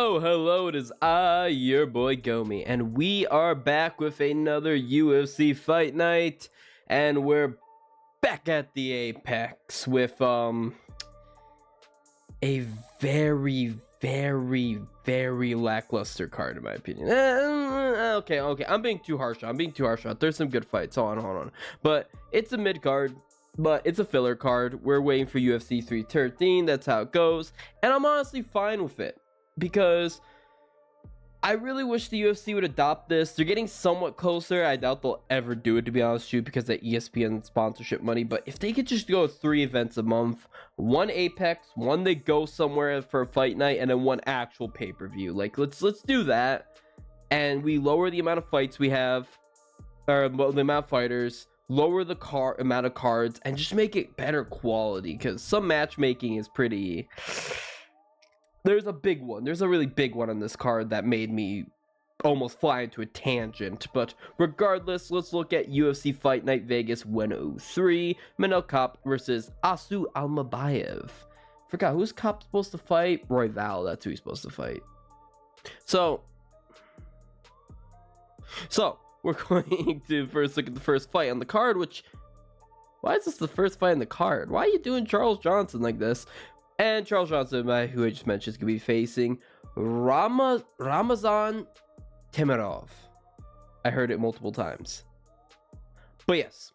Oh, hello, it is I, your boy Gomi, and we are back with another UFC fight night, and we're back at the Apex with, a very, very lackluster card, in my opinion. Okay, I'm being too harsh on it. There's some good fights, hold on. But it's a mid card, but it's a filler card. We're waiting for UFC 313, that's how it goes, and I'm honestly fine with it. Because I really wish the UFC would adopt this. They're getting somewhat closer. I doubt they'll ever do it, to be honest with you, because of ESPN sponsorship money. But if they could just go 3 events a month, 1 Apex, 1 they go somewhere for a fight night, and then 1 actual pay-per-view. Like, let's do that. And we lower the amount of fights we have, or the amount of fighters, lower the amount of cards, and just make it better quality. Because some matchmaking is pretty... There's a really big one on this card that made me almost fly into a tangent. But regardless, let's look at UFC Fight Night Vegas 103. Manel Kape versus Asu Almabeyev. Forgot, who's Kape supposed to fight? Royval, that's who he's supposed to fight. So we're going to first look at the first fight on the card, which... Why is this the first fight on the card? Why are you doing Charles Johnson like this? And Charles Johnson, who I just mentioned, is going to be facing Ramazan Temirov. I heard it multiple times. But yes,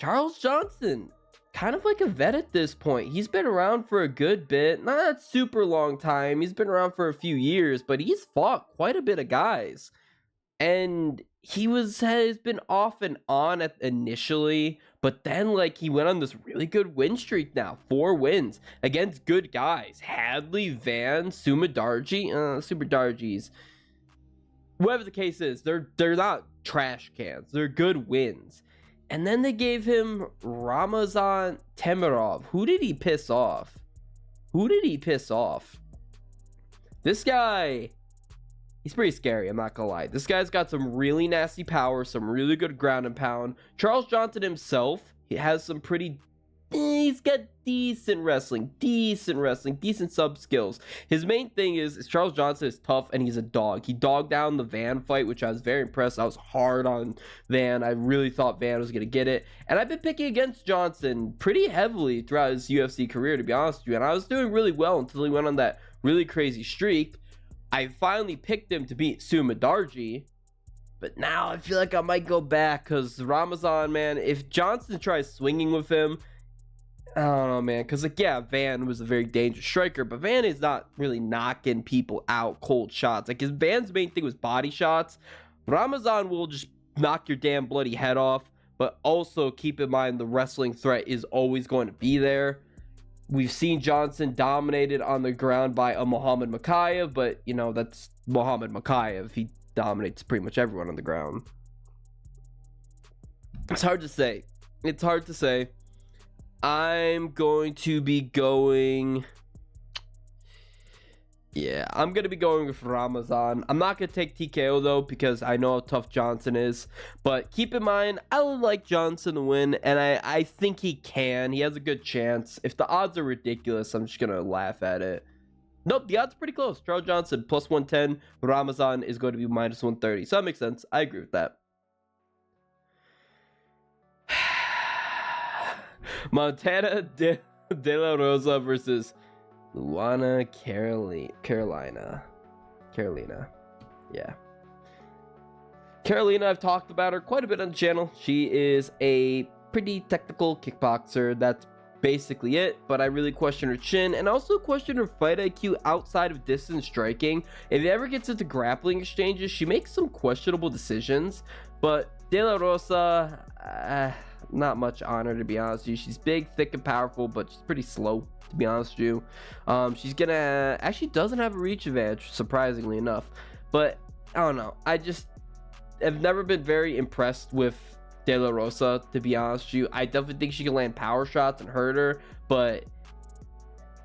Charles Johnson, kind of like a vet at this point. He's been around for a good bit. Not a super long time. He's been around for a few years, but he's fought quite a bit of guys. And he has been off and on initially, but then like he went on this really good win streak now. 4 wins against good guys. Hadley, Van, Sumadarji, whoever the case is, they're not trash cans. They're good wins. And then they gave him Ramazan Temirov. Who did he piss off? This guy... He's pretty scary, I'm not gonna lie. This guy's got some really nasty power, some really good ground and pound. Charles Johnson himself, he has some pretty... He's got decent wrestling, decent sub skills. His main thing is Charles Johnson is tough and he's a dog. He dogged down the Van fight, which I was very impressed. I was hard on Van. I really thought Van was gonna get it. And I've been picking against Johnson pretty heavily throughout his UFC career, to be honest with you. And I was doing really well until he went on that really crazy streak. I finally picked him to beat Sumadarji, but now I feel like I might go back because Ramazan, man, if Johnson tries swinging with him, I don't know, man, because like, yeah, Van was a very dangerous striker, but Van is not really knocking people out cold shots. Like, his Van's main thing was body shots. Ramazan will just knock your damn bloody head off, but also keep in mind the wrestling threat is always going to be there. We've seen Johnson dominated on the ground by a Muhammad Mokaev, but, you know, that's Muhammad Mokaev. He dominates pretty much everyone on the ground. It's hard to say. I'm going to be going... Yeah, I'm going to be going with Ramazan. I'm not going to take TKO, though, because I know how tough Johnson is. But keep in mind, I would like Johnson to win, and I think he can. He has a good chance. If the odds are ridiculous, I'm just going to laugh at it. Nope, the odds are pretty close. Charles Johnson, plus 110. Ramazan is going to be minus 130. So that makes sense. I agree with that. Montana De La Rosa versus... Luana Carolina. Yeah. Carolina, I've talked about her quite a bit on the channel. She is a pretty technical kickboxer. That's basically it. But I really question her chin and also question her fight IQ outside of distance striking. If it ever gets into grappling exchanges, she makes some questionable decisions. But De La Rosa, not much on her, to be honest with you. She's big, thick, and powerful, but she's pretty slow, to be honest with you. She's gonna... Actually doesn't have a reach advantage, surprisingly enough. But, I don't know. I just have never been very impressed with De La Rosa, to be honest with you. I definitely think she can land power shots and hurt her, but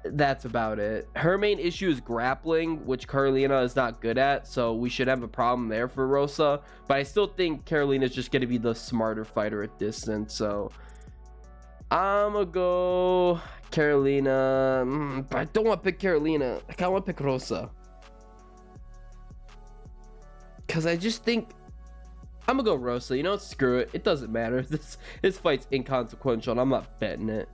that's about it. Her main issue is grappling, which Carolina is not good at, so we should have a problem there for Rosa. But I still think Carolina is just going to be the smarter fighter at distance, so I'm gonna go Carolina. But I don't want to pick Carolina. I kind of want to pick Rosa. because I just think I'm gonna go Rosa. You know what? Screw it. It doesn't matter. This fight's inconsequential, and I'm not betting it.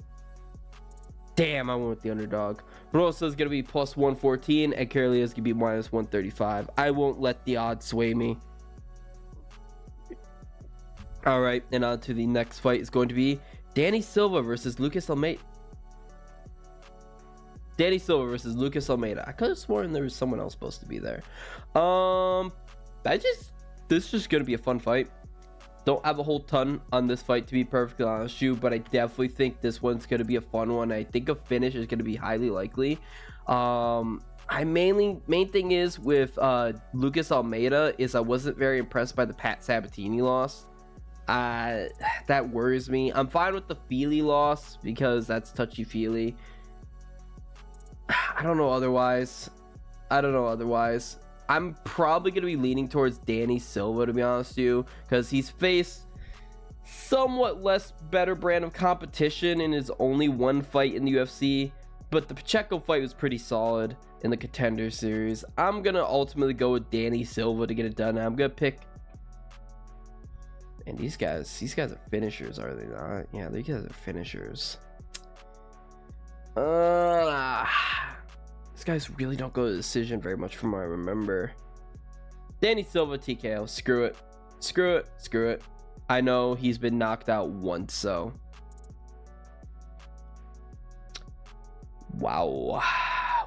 Damn, I went with the underdog. Rosa is gonna be plus 114, and Carolia is gonna be minus 135. I won't let the odds sway me. All right, and on to the next fight is going to be Danny Silva versus Lucas Almeida. Danny Silva versus Lucas Almeida. I could have sworn there was someone else supposed to be there. This is just gonna be a fun fight. Don't have a whole ton on this fight, to be perfectly honest with you, but I definitely think this one's gonna be a fun one. I think a finish is gonna be highly likely. Main thing is with Lucas Almeida is I wasn't very impressed by the Pat Sabatini loss. That worries me. I'm fine with the Feely loss because that's touchy-feely. I don't know otherwise. I'm probably going to be leaning towards Danny Silva, to be honest with you, because he's faced somewhat less better brand of competition in his only one fight in the UFC, but the Pacheco fight was pretty solid in the Contender Series. I'm going to ultimately go with Danny Silva to get it done. I'm going to pick... And these guys are finishers, are they not? Yeah, these guys are finishers. These guys really don't go to decision very much from what I remember. Danny Silva TKO. Screw it. I know he's been knocked out once, so. Wow.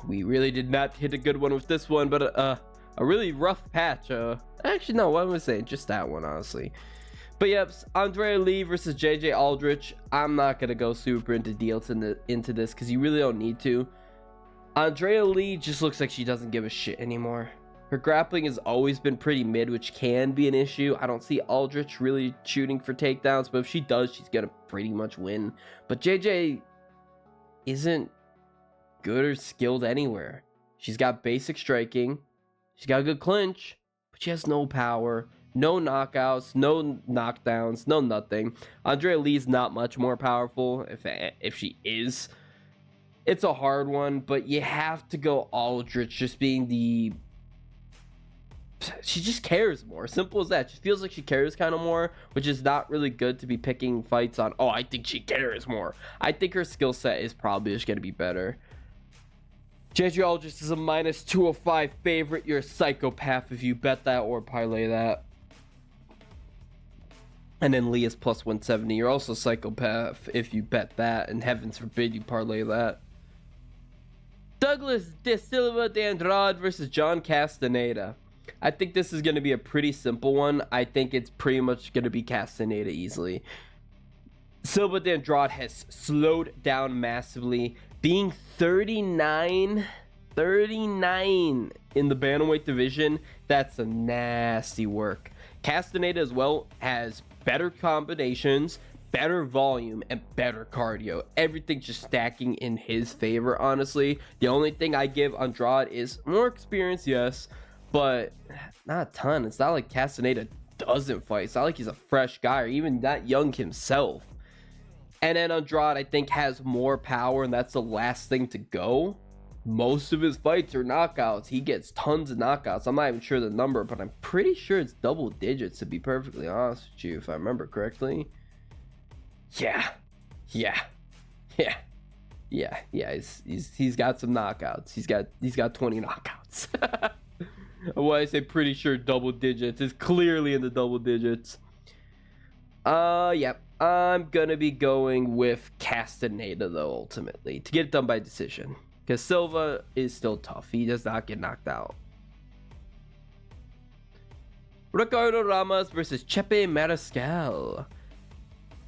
We really did not hit a good one with this one, but a really rough patch. Actually, no, what am I saying? Just that one, honestly. But yep, Andrea Lee versus JJ Aldrich. I'm not gonna go super into this because you really don't need to. Andrea Lee just looks like she doesn't give a shit anymore. Her grappling has always been pretty mid, which can be an issue. I don't see Aldrich really shooting for takedowns, but if she does, she's gonna pretty much win. But JJ isn't good or skilled anywhere. She's got basic striking, she's got a good clinch, but she has no power. No knockouts, no knockdowns, no nothing. Andrea Lee's not much more powerful, if she is. It's a hard one, but you have to go Aldrich, just being the... She just cares more. Simple as that. She feels like she cares kind of more, which is not really good to be picking fights on, oh, I think she cares more. I think her skill set is probably just going to be better. JJ Aldrich is a minus 205 favorite. You're a psychopath if you bet that or parlay that. And then Lee is plus 170. You're also a psychopath if you bet that, and heavens forbid you parlay that. Douglas De Silva de Andrade versus John Castaneda. I think this is going to be a pretty simple one. I think it's pretty much going to be Castaneda easily. Silva de Andrade has slowed down massively, being 39 in the bantamweight division. That's a nasty work. Castaneda as well has better combinations, better volume, and better cardio. Everything's just stacking in his favor, honestly. The only thing I give Andrade is more experience, yes, but not a ton. It's not like Castaneda doesn't fight. It's not like he's a fresh guy or even that young himself. And then Andrade, I think, has more power, and that's the last thing to go. Most of his fights are knockouts. He gets tons of knockouts. I'm not even sure the number, but I'm pretty sure it's double digits, to be perfectly honest with you, if I remember correctly. Yeah. He's got some knockouts. He's got 20 knockouts. When I say pretty sure double digits, it's clearly in the double digits. Yep. I'm gonna be going with Castaneda though, ultimately, to get it done by decision. Because Silva is still tough. He does not get knocked out. Ricardo Ramos versus Chepe Mariscal.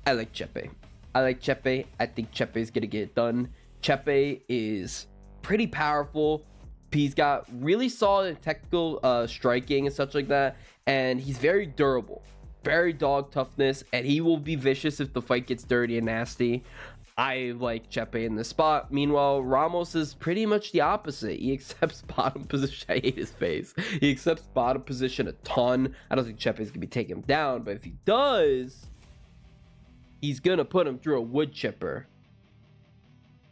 I like Chepe. I think Chepe is going to get it done. Chepe is pretty powerful. He's got really solid technical striking and such like that. And he's very durable. Very dog toughness. And he will be vicious if the fight gets dirty and nasty. I like Chepe in this spot. Meanwhile, Ramos is pretty much the opposite. He accepts bottom position. I hate his face. He accepts bottom position a ton. I don't think Chepe's gonna be taking him down, but if he does, he's gonna put him through a wood chipper.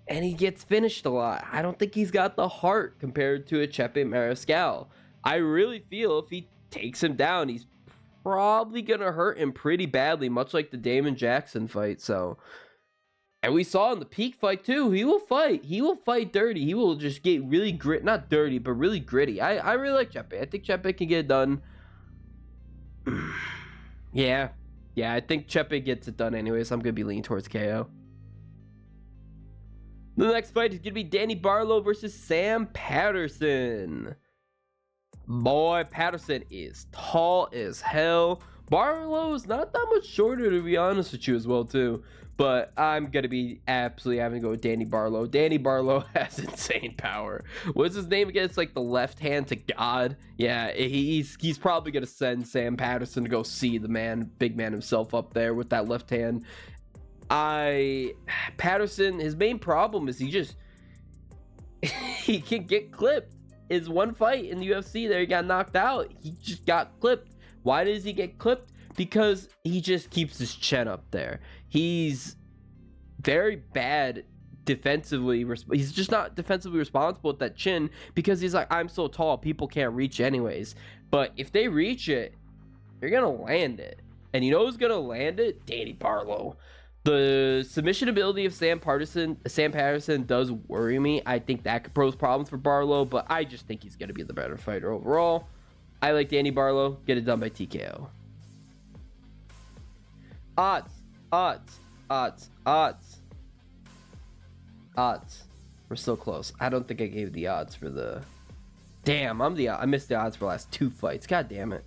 And he gets finished a lot. I don't think he's got the heart compared to a Chepe Mariscal. I really feel if he takes him down, he's probably gonna hurt him pretty badly, much like the Damon Jackson fight. So, and we saw in the Peak fight too, he will fight dirty. He will just get really not dirty, but really gritty. I really like Chepe. I think Chepe can get it done. yeah, I think Chepe gets it done anyways. I'm gonna be leaning towards KO. The next fight is gonna be Danny Barlow versus Sam Patterson. Boy, Patterson is tall as hell. Barlow is not that much shorter, to be honest with you, as well too. But I'm gonna be absolutely having to go with Danny Barlow. Danny Barlow has insane power. What's his name again? It's like the left hand to God. Yeah, he's probably gonna send Sam Patterson to go see the man, big man himself up there with that left hand. Patterson, his main problem is he can get clipped. His one fight in the UFC there, he got knocked out. He just got clipped. Why does he get clipped? Because he just keeps his chin up there. He's very bad defensively. He's just not defensively responsible with that chin, because he's like, I'm so tall, people can't reach anyways. But if they reach it, you're gonna land it. And you know who's gonna land it? Danny Barlow. The submission ability of Sam Patterson does worry me. I think that could pose problems for Barlow, but I just think he's going to be the better fighter overall. I like Danny Barlow. Get it done by TKO. Odds. We're so close. I don't think I gave the odds for the... Damn, I missed the odds for the last two fights. God damn it.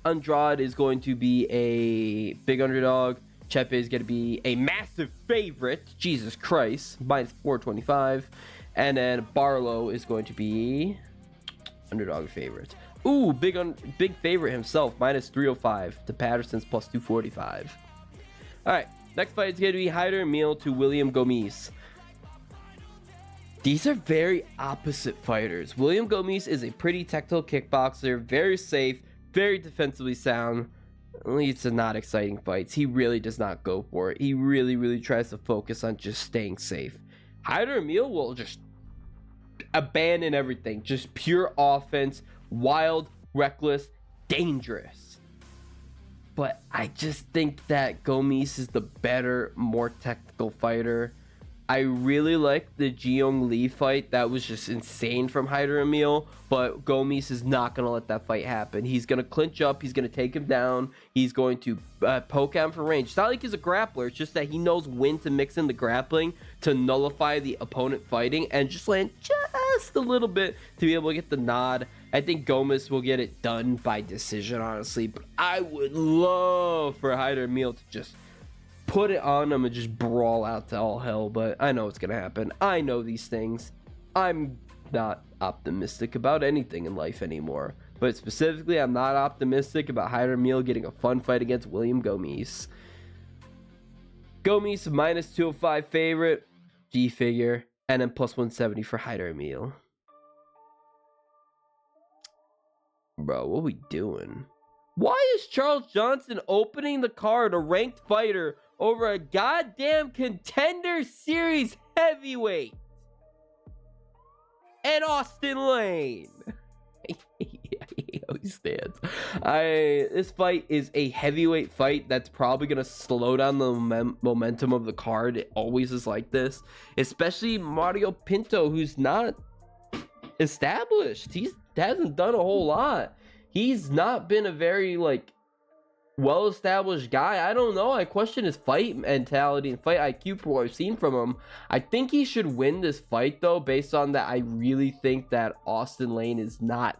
Andrade is going to be a big underdog. Chepe is going to be a massive favorite. Jesus Christ. Minus 425. And then Barlow is going to be underdog favorite. Ooh, big favorite himself. Minus 305 to Patterson's plus 245. All right. Next fight is going to be Hyder Emil to William Gomis. These are very opposite fighters. William Gomis is a pretty technical kickboxer. Very safe. Very defensively sound. Leads to not exciting fights. He really does not go for it. He really tries to focus on just staying safe. Hyder Emil will just abandon everything. Just pure offense. Wild, reckless, dangerous. But I just think that Gomis is the better, more technical fighter. I really like the Jiyoung Lee fight. That was just insane from Hyder Emil, but Gomis is not going to let that fight happen. He's going to clinch up. He's going to take him down. He's going to poke out for range. It's not like he's a grappler. It's just that he knows when to mix in the grappling to nullify the opponent fighting and just land just a little bit to be able to get the nod. I think Gomis will get it done by decision, honestly, but I would love for Hyder Emil to just put it on him and just brawl out to all hell, but I know it's gonna happen. I know these things. I'm not optimistic about anything in life anymore, but specifically I'm not optimistic about Hyder Emil getting a fun fight against William Gomis. Gomis minus 205 favorite, G figure, and then plus 170 for Hyder Emil. Bro, what we doing? Why is Charles Johnson opening the card, a ranked fighter, over a goddamn Contender Series heavyweight and Austin Lane? He stands. This fight is a heavyweight fight that's probably gonna slow down the momentum of the card. It always is like this, especially Mario Pinto, who's not established. He hasn't done a whole lot. He's not been a very well-established guy. I don't know. I question his fight mentality and fight IQ for what I've seen from him. I think he should win this fight, though, based on that. I really think that Austin Lane is not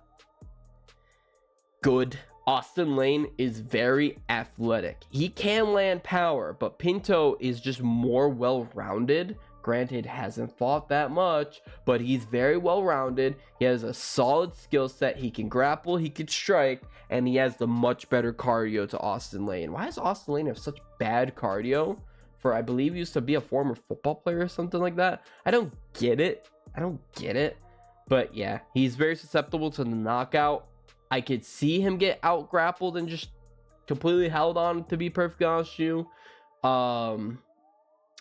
good. Austin Lane is very athletic. He can land power, but Pinto is just more well-rounded. Granted, hasn't fought that much, but he's very well-rounded. He has a solid skill set. He can grapple, he can strike, and he has the much better cardio to Austin Lane. Why does Austin Lane have such bad cardio? For, I believe, he used to be a former football player or something like that. I don't get it. But yeah, he's very susceptible to the knockout. I could see him get out-grappled and just completely held on, to be perfectly honest with you.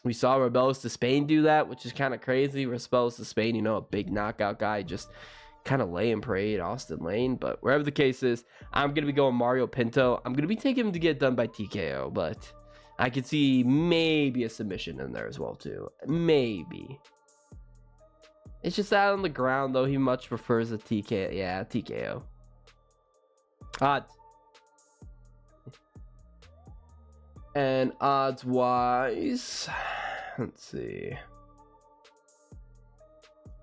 We saw Rebellis to Spain do that, which is kind of crazy. Rebellis to Spain, a big knockout guy, just kind of lay and prayed Austin Lane, but wherever the case is, I'm going to be going Mario Pinto. I'm going to be taking him to get done by TKO, but I could see maybe a submission in there as well too. Maybe. It's just out on the ground though. He much prefers a TKO. Yeah, TKO. Odds. And odds wise, let's see.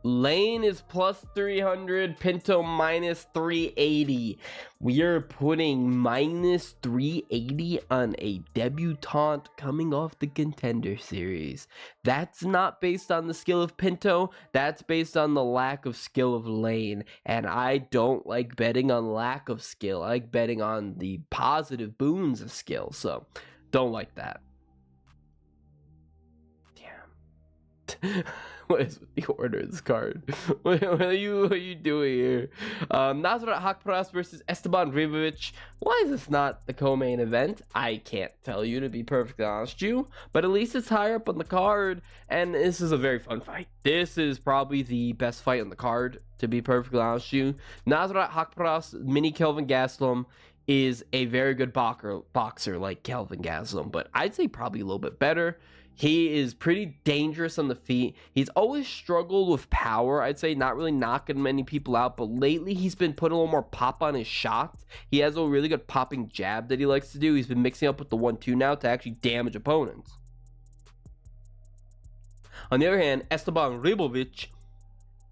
Lane is plus 300, Pinto minus 380. We are putting minus 380 on a debutante coming off the Contender Series. That's not based on the skill of Pinto. That's based on the lack of skill of Lane. And I don't like betting on lack of skill. I like betting on the positive boons of skill. So, don't like that. Damn. What is with the order of this card? What are you doing here? Nasrat Haqparast versus Esteban Ribovic. Why is this not the co-main event? I can't tell you, to be perfectly honest with you, but at least it's higher up on the card, and this is a very fun fight. This is probably the best fight on the card, to be perfectly honest with you. Nasrat Haqparast, mini Kelvin Gastelum, is a very good boxer like Kelvin Gastelum, but I'd say probably a little bit better. He is pretty dangerous on the feet. He's always struggled with power. I'd say not really knocking many people out, but lately he's been putting a little more pop on his shots. He has a really good popping jab that he likes to do. He's been mixing up with the 1-2 now to actually damage opponents. On the other hand, Esteban Ribovic,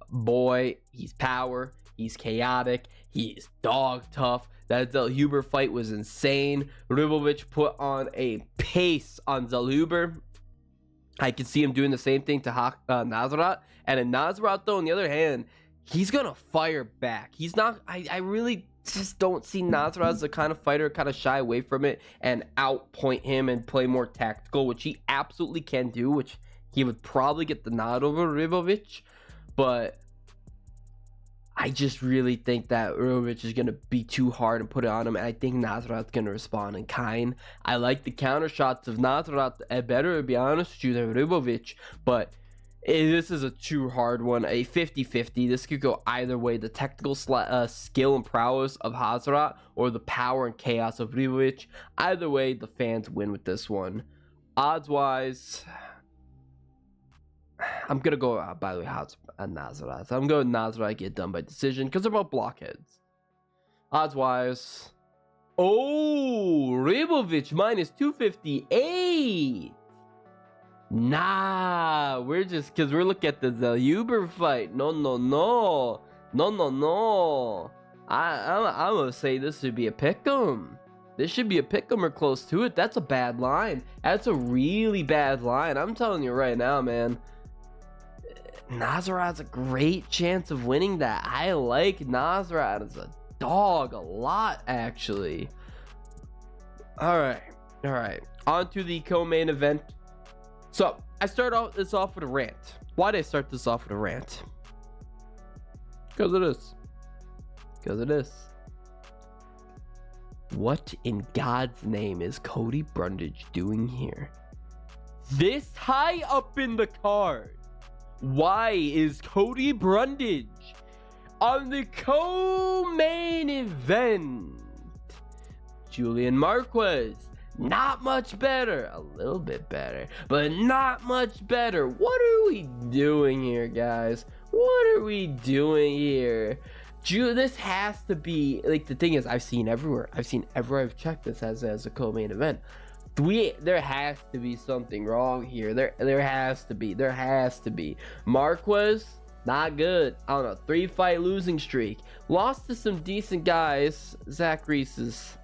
boy, he's power. He's chaotic. He is dog tough. That Zellhuber fight was insane. Ribovic put on a pace on Zellhuber. I can see him doing the same thing to Nasrat. And in Nasrat, though, on the other hand, he's going to fire back. He's not... I really just don't see Nasrat as the kind of fighter kind of shy away from it and outpoint him and play more tactical, which he absolutely can do, which he would probably get the nod over Ribovic. But I just really think that Ribovic is going to be too hard and put it on him, and I think Nasrat's going to respond in kind. I like the counter shots of Nasrat better, to be honest with you, than Ribovic, but this is a too hard one, a 50-50. This could go either way, the technical skill and prowess of Nasrat or the power and chaos of Ribovic. Either way, the fans win with this one. Odds-wise, I'm going to go, by the way, Nasrat. I'm going Nasrat get done by decision because they're both blockheads. Odds-wise, oh, Ribovic minus 258. Nah, we're just, because we're looking at the Zellhuber fight. No. I'm going to say this should be a pick'em. This should be a pick'em or close to it. That's a bad line. That's a really bad line. I'm telling you right now, man. Nasrat's a great chance of winning that. I like Nasrat as a dog a lot, actually. All right. On to the co-main event. So, I start this off with a rant. Why did I start this off with a rant? Because it is. What in God's name is Cody Brundage doing here? This high up in the card. Why is Cody Brundage on the co-main event? Julian Marquez, not much better. A little bit better, but not much better. What are we doing here, guys? What are we doing here? This has to be, like, the thing is, I've seen everywhere I've checked this as a co-main event. There has to be something wrong here. There has to be. Marquez, not good. On a 3-fight losing streak. Lost to some decent guys. Zach Reese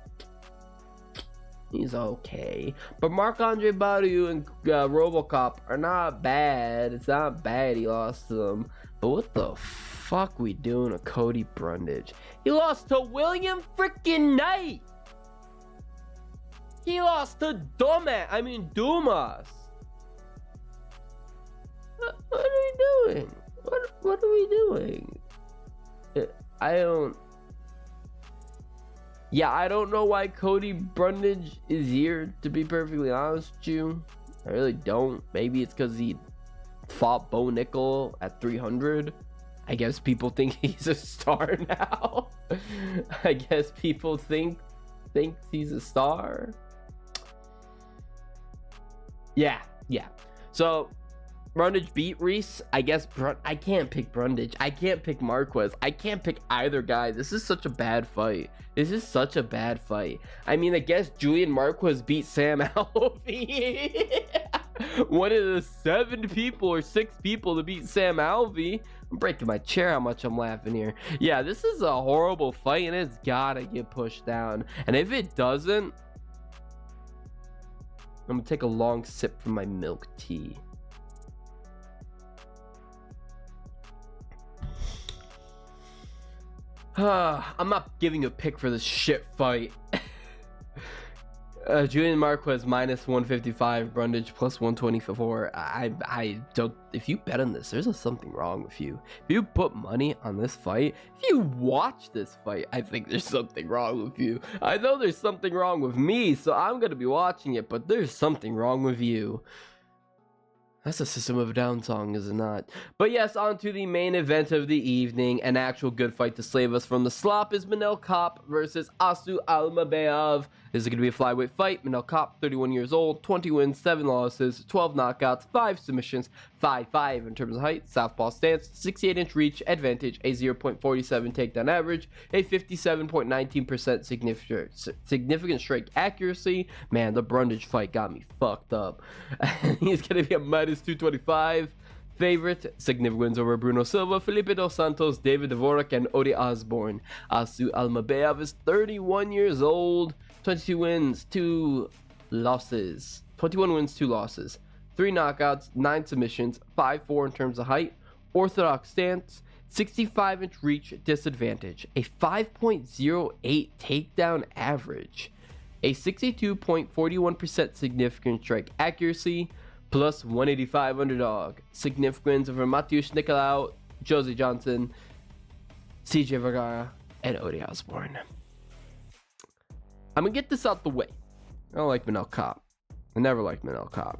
he's okay. But Marc-Andre Barriault and Robocop are not bad. It's not bad he lost to them. But what the fuck we doing to Cody Brundage? He lost to William freaking Knight. He lost to Dumas. What are we doing? What are we doing? I don't know why Cody Brundage is here, to be perfectly honest with you. I really don't. Maybe it's because he fought Bo Nickel at 300. I guess people think he's a star now. I guess people think he's a star. Yeah. So Brundage beat Reese. I guess I can't pick Brundage. I can't pick Marquez. I can't pick either guy. This is such a bad fight. I mean, I guess Julian Marquez beat Sam Alvey. One of the 7 people or 6 people to beat Sam Alvey. I'm breaking my chair how much I'm laughing here. Yeah, this is a horrible fight, and it's gotta get pushed down. And if it doesn't, I'm gonna take a long sip from my milk tea. I'm not giving you a pick for this shit fight. Julian Marquez minus 155, Brundage plus 124. I don't. If you bet on this, there's something wrong with you. If you put money on this fight, if you watch this fight, I think there's something wrong with you. I know there's something wrong with me, so I'm gonna be watching it, but there's something wrong with you. That's a System of a Down song, is it not? But yes, on to the main event of the evening. An actual good fight to save us from the slop is Manel Kape versus Asu Almabeyev. This is going to be a flyweight fight. Manel Kape, 31 years old, 20 wins, 7 losses, 12 knockouts, 5 submissions, 5'5" in terms of height, southpaw stance, 68-inch reach advantage, a 0.47 takedown average, a 57.19% significant strike accuracy. Man, the Brundage fight got me fucked up. He's going to be a minus 225 favorite. Significant wins over Bruno Silva, Felipe Dos Santos, David Dvorak, and Odi Osborne. Asu Almabeyev is 31 years old, 22 wins, 2 losses. 21 wins, 2 losses. 3 knockouts, 9 submissions, 5'4" in terms of height, orthodox stance, 65-inch reach disadvantage, a 5.08 takedown average, a 62.41% significant strike accuracy, plus 185 underdog. Significance over Mateusz Nicolau, Jose Johnson, CJ Vergara, and Odi Osborne. I'm gonna get this out the way. I don't like Manel Kape. I never liked Manel Kape.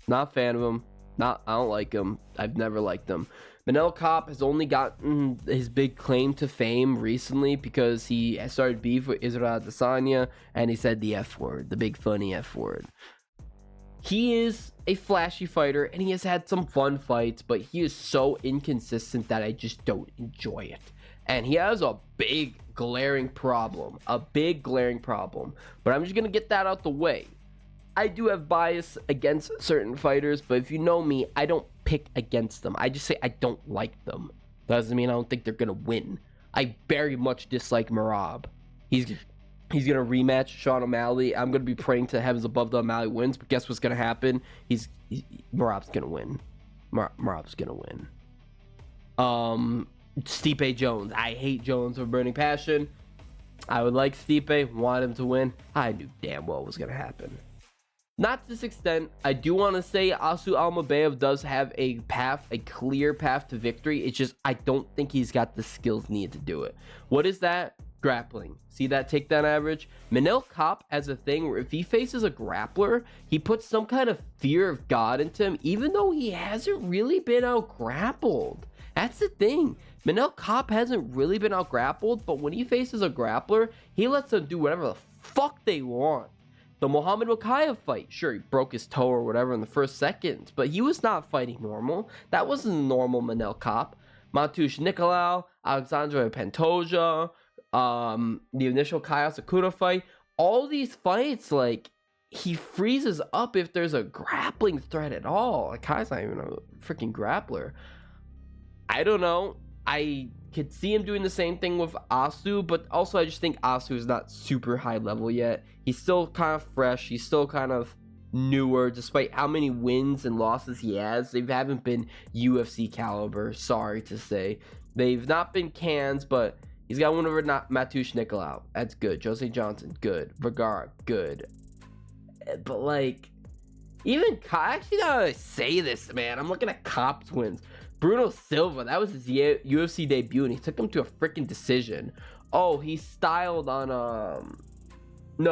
Not a fan of him. I don't like him. I've never liked him. Manel Kape has only gotten his big claim to fame recently because he started beef with Israel Adesanya and he said the F word, the big funny F word. He is a flashy fighter and he has had some fun fights, but he is so inconsistent that I just don't enjoy it. And he has a big glaring problem. But I'm just going to get that out the way. I do have bias against certain fighters, but if you know me, I don't pick against them. I just say I don't like them. Doesn't mean I don't think they're going to win. I very much dislike Merab. He's going to rematch Sean O'Malley. I'm going to be praying to heavens above that O'Malley wins, but guess what's going to happen? Merab's going to win. Merab's going to win. Stipe Jones. I hate Jones with burning passion. I would like Stipe, want him to win. I knew damn well what was going to happen. Not to this extent. I do want to say Asu Almabeyev does have a clear path to victory. It's just I don't think he's got the skills needed to do it. What is that? Grappling. See that takedown average? Manel Kape has a thing where if he faces a grappler, he puts some kind of fear of God into him, even though he hasn't really been out grappled. That's the thing. Manel Kape hasn't really been out grappled, but when he faces a grappler, he lets them do whatever the fuck they want. The Muhammad Mokaev fight, sure, he broke his toe or whatever in the first seconds, but he was not fighting normal. That wasn't normal Manel Kape. Mateusz Nicolau, Alexandre Pantoja, the initial Kaya Sakura fight, all these fights, like, he freezes up if there's a grappling threat at all. Like, Kai's not even a freaking grappler. I don't know. I could see him doing the same thing with Asu, but also I just think Asu is not super high level yet. He's still kind of fresh. He's still kind of newer, despite how many wins and losses he has. They haven't been UFC caliber, sorry to say. They've not been cans, but he's got one over Mateusz Nicolau. That's good. Jose Johnson, good. Vergara, good. But, like, even I actually gotta say this, man. I'm looking at Kape's wins. Bruno Silva, that was his UFC debut, and he took him to a freaking decision. Oh, he styled on it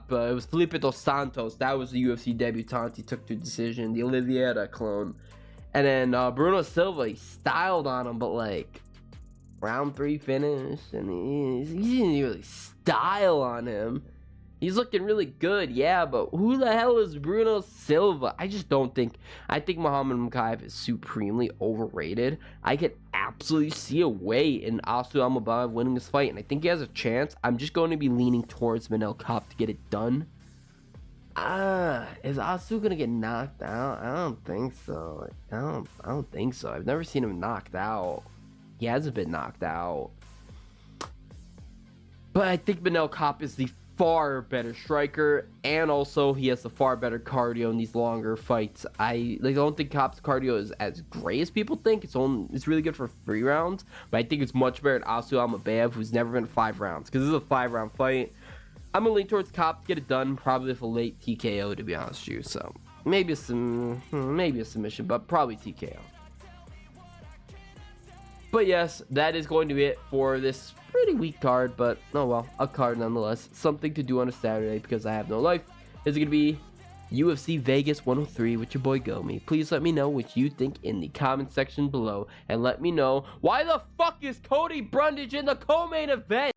was Felipe Dos Santos. That was the UFC debutant he took to decision, the Oliveira clone. And then Bruno Silva, he styled on him, but like round 3 finish, and he didn't really style on him. He's looking really good, yeah, but who the hell is Bruno Silva? I just don't think. I think Manel Kape is supremely overrated. I could absolutely see a way in Asu Almabeyev winning this fight, and I think he has a chance. I'm just going to be leaning towards Manel Kape to get it done. Is Asu gonna get knocked out? I don't think so. I don't think so. I've never seen him knocked out. He hasn't been knocked out. But I think Manel Kape is the far better striker, and also he has the far better cardio in these longer fights. I don't think Kape's cardio is as great as people think. It's really good for 3 rounds, but I think it's much better than Asu Almabeyev, who's never been 5 rounds, because this is a 5-round fight. I'm gonna lean towards Kape to get it done, probably with a late TKO, to be honest with you. So maybe a submission, but probably TKO. But yes, that is going to be it for this pretty weak card, but oh well, a card nonetheless. Something to do on a Saturday because I have no life. Is it going to be UFC Vegas 103 with your boy Gomi? Please let me know what you think in the comment section below, and let me know why the fuck is Cody Brundage in the co-main event?